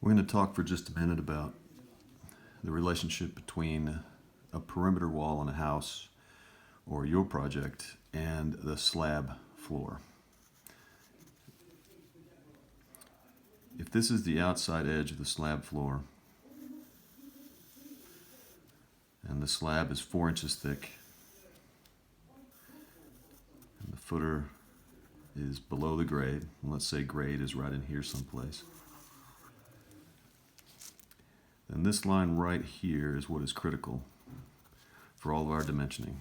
We're going to talk for just a minute about the relationship between a perimeter wall on a house or your project and the slab floor. If this is the outside edge of the slab floor and the slab is 4 inches thick and the footer is below the grade, and let's say grade is right in here someplace, then this line right here is what is critical for all of our dimensioning.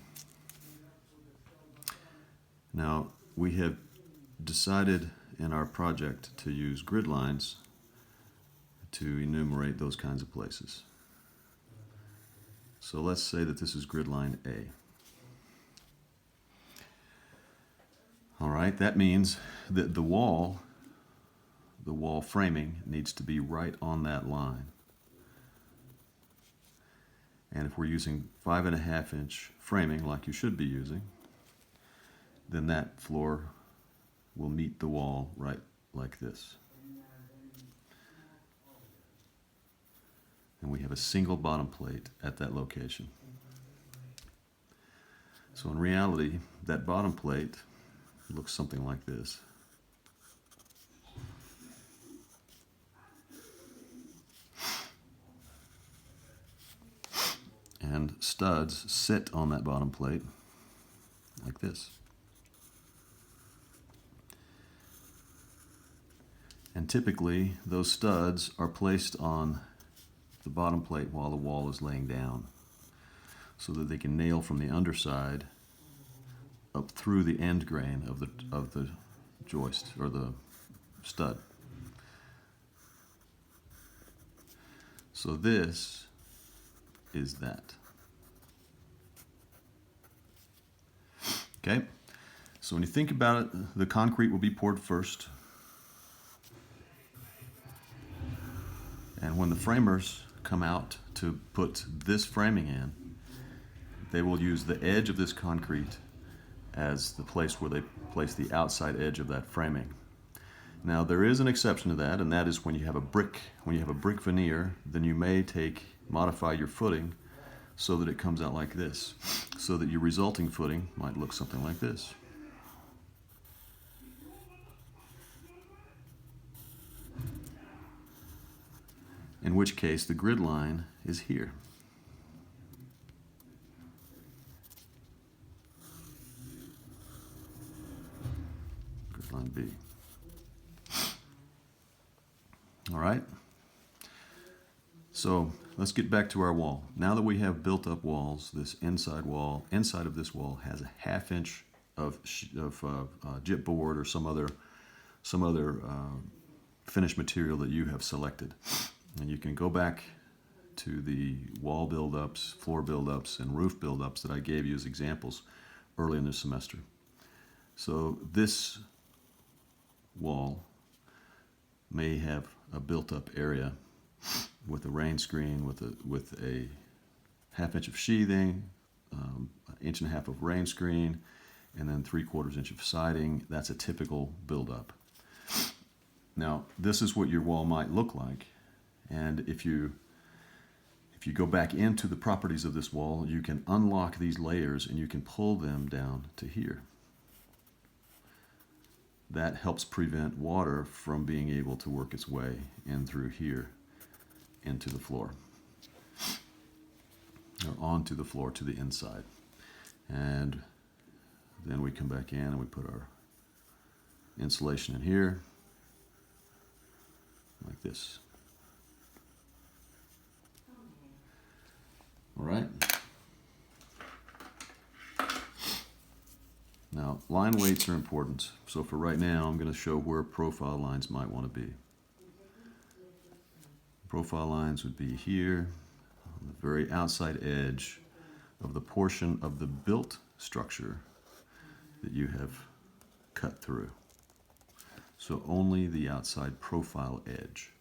Now, we have decided in our project to use grid lines to enumerate those kinds of places. So let's say that this is grid line A. All right, that means that the wall framing needs to be right on that line. And if we're using 5.5 inch framing like you should be using, then that floor will meet the wall right like this. And we have a single bottom plate at that location. So in reality, that bottom plate looks something like this. And studs sit on that bottom plate like this. And typically, those studs are placed on the bottom plate while the wall is laying down, so that they can nail from the underside up through the end grain of the joist or the stud. So this is that. Okay, so when you think about it, the concrete will be poured first. And when the framers come out to put this framing in, they will use the edge of this concrete as the place where they place the outside edge of that framing. Now there is an exception to that, and that is when you have a brick veneer, then you may modify your footing so that it comes out like this, so that your resulting footing might look something like this. In which case the grid line is here. Grid line B. All right. So let's get back to our wall. Now that we have built up walls, this inside of this wall has a 1/2 inch of gypboard or some other finished material that you have selected. And you can go back to the wall buildups, floor buildups, and roof buildups that I gave you as examples early in this semester. So this wall may have a built-up area with a rain screen, with a 1/2 inch of sheathing, 1.5 inches of rain screen, and then 3/4 inch of siding. That's a typical buildup. Now, this is what your wall might look like. And if you go back into the properties of this wall, you can unlock these layers and you can pull them down to here. That helps prevent water from being able to work its way in through here into the floor, or onto the floor to the inside. And then we come back in and we put our insulation in here like this. All right. Now, line weights are important. So for right now, I'm going to show where profile lines might want to be. Profile lines would be here on the very outside edge of the portion of the built structure that you have cut through. So only the outside profile edge.